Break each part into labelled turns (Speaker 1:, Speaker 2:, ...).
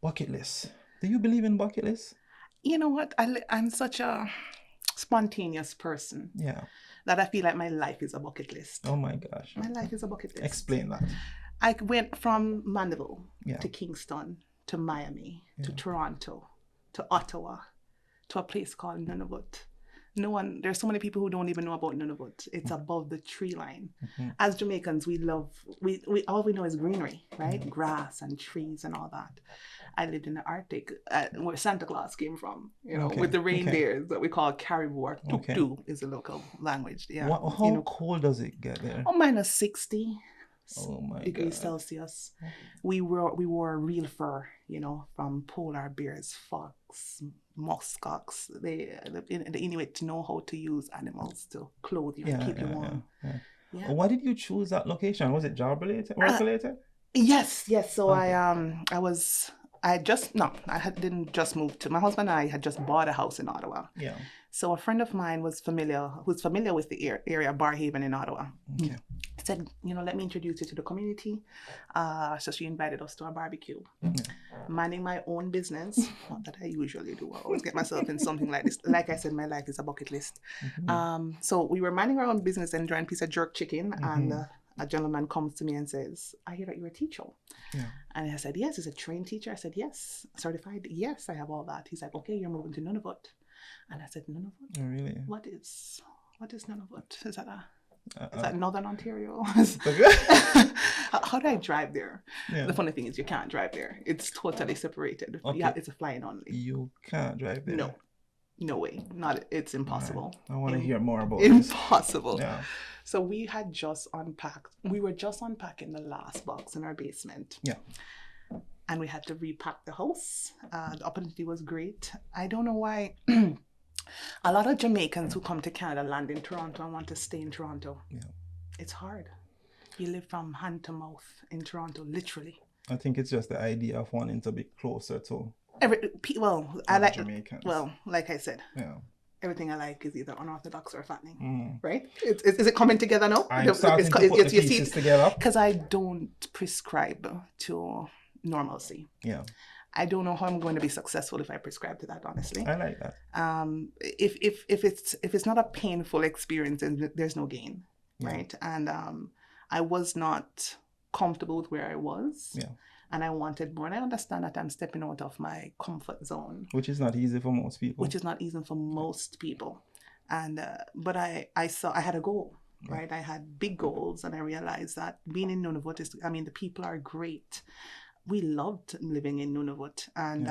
Speaker 1: Bucket list. Do you believe in bucket lists?
Speaker 2: You know what? I'm such a spontaneous person
Speaker 1: Yeah.
Speaker 2: that I feel like my life is a bucket list.
Speaker 1: Oh my gosh.
Speaker 2: My life is a bucket list.
Speaker 1: Explain that.
Speaker 2: I went from Mandeville
Speaker 1: Yeah.
Speaker 2: to Kingston to Miami to
Speaker 1: Yeah.
Speaker 2: Toronto to Ottawa to a place called Nunavut. There's so many people who don't even know about Nunavut. It's above the tree line.
Speaker 1: Mhm.
Speaker 2: As Jamaicans, we all we know is greenery, right? Grass and trees and all that. I lived in the Arctic, where Santa Claus came from,
Speaker 1: Okay.
Speaker 2: with the
Speaker 1: Okay.
Speaker 2: reindeers that we call caribou or
Speaker 1: Okay.
Speaker 2: tuktu is the local language. Yeah.
Speaker 1: How cold does it get there?
Speaker 2: Oh, minus 60
Speaker 1: Oh my
Speaker 2: degrees
Speaker 1: God.
Speaker 2: Celsius. We wore real fur, from polar bears, fox, muskox. The Inuit know how to use animals to clothe you and keep you warm.
Speaker 1: Yeah.
Speaker 2: Yeah.
Speaker 1: Why did you choose that location? Was it job related, work related?
Speaker 2: Yes. So
Speaker 1: Okay.
Speaker 2: didn't just move to, my husband and I had just bought a house in Ottawa.
Speaker 1: Yeah.
Speaker 2: So a friend of mine who's familiar with the area, Barhaven in Ottawa.
Speaker 1: Okay.
Speaker 2: Said, let me introduce you to the community. So she invited us to a barbecue. Minding my own business, not that I usually do. I always get myself in something like this. Like I said, my life is a bucket list. So we were minding our own business, enjoying a piece of jerk chicken, and a gentleman comes to me and says, I hear that you're a teacher.
Speaker 1: Yeah.
Speaker 2: And I said, yes. He's a trained teacher. I said, yes. Certified? Yes, I have all that. He's like, okay, you're moving to Nunavut. And I said, Nunavut?
Speaker 1: Oh, really?
Speaker 2: What is Nunavut? Is that Northern Ontario? How do I drive there?
Speaker 1: Yeah.
Speaker 2: The funny thing is you can't drive there. It's totally separated.
Speaker 1: Okay.
Speaker 2: It's a flying only.
Speaker 1: You can't drive there.
Speaker 2: No way. It's impossible.
Speaker 1: Right. I want to hear more about this.
Speaker 2: Impossible.
Speaker 1: Yeah.
Speaker 2: So we had just unpacked. We were just unpacking the last box in our basement.
Speaker 1: Yeah.
Speaker 2: And we had to repack the house. The opportunity was great. I don't know why. A lot of Jamaicans who come to Canada land in Toronto and want to stay in Toronto. Yeah. It's hard. You live from hand to mouth in Toronto, literally.
Speaker 1: I think it's just the idea of wanting to be closer to
Speaker 2: Jamaicans. Well, like I said, everything I like is either unorthodox or fattening, right? Is it coming together now?
Speaker 1: I'm starting to put the pieces together.
Speaker 2: Because I don't prescribe to normalcy.
Speaker 1: Yeah.
Speaker 2: I don't know how I'm going to be successful if I prescribe to that, honestly.
Speaker 1: I like that.
Speaker 2: If it's not a painful experience, then there's no gain, right? And I was not comfortable with where I was. Yeah. And I wanted more. And I understand that I'm stepping out of my comfort zone.
Speaker 1: Which is not easy for most people.
Speaker 2: And but I had a goal, right? I had big goals, and I realized that being in Nunavut the people are great. We loved living in Nunavut, and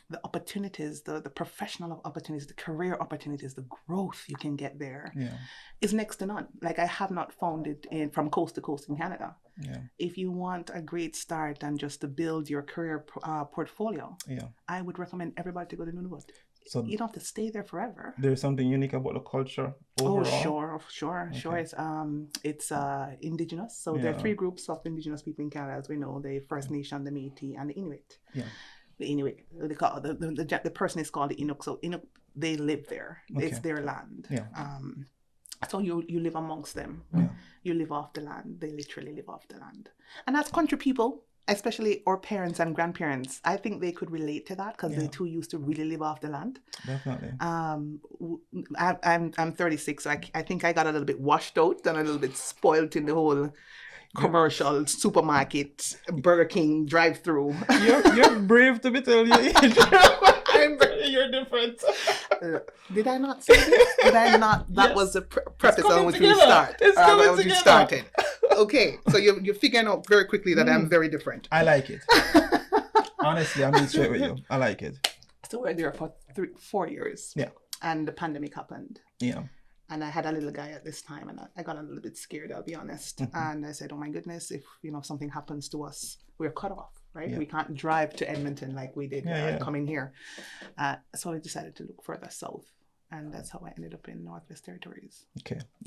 Speaker 2: the opportunities, the professional opportunities, the career opportunities, the growth you can get there is next to none. Like, I have not found it from coast to coast in Canada. Yeah. If you want a great start and just to build your career portfolio, I would recommend everybody to go to Nunavut. So you don't have to stay there forever.
Speaker 1: There's something unique about the culture overall?
Speaker 2: Oh, sure. It's indigenous. So there are 3 groups of indigenous people in Canada, as we know: the First Nation, the Métis, and the Inuit. Yeah. The Inuit, they call the person is called the Inuk. So Inuk, they live there. Okay. It's their land. Yeah. So you live amongst them. Yeah. You live off the land. They literally live off the land. And as country people, especially our parents and grandparents, I think they could relate to that because they too used to really live off the land.
Speaker 1: Definitely.
Speaker 2: I'm 36, so I think I got a little bit washed out and a little bit spoiled in the whole commercial supermarket, Burger King drive-through.
Speaker 1: You're brave to be telling you. You're different.
Speaker 2: Did I not say this? Did I not? That was the preface on which we started. Okay, so you're figuring out very quickly that I'm very different.
Speaker 1: I like it. Honestly, I'm being straight with you. I like it.
Speaker 2: So we're there for 4 years.
Speaker 1: Yeah.
Speaker 2: And the pandemic happened.
Speaker 1: Yeah.
Speaker 2: And I had a little guy at this time, and I got a little bit scared, I'll be honest. Mm-hmm. And I said, oh my goodness, if something happens to us, we're cut off, right? Yeah. We can't drive to Edmonton like we did coming here. So I decided to look further south. And that's how I ended up in Northwest Territories.
Speaker 1: Okay.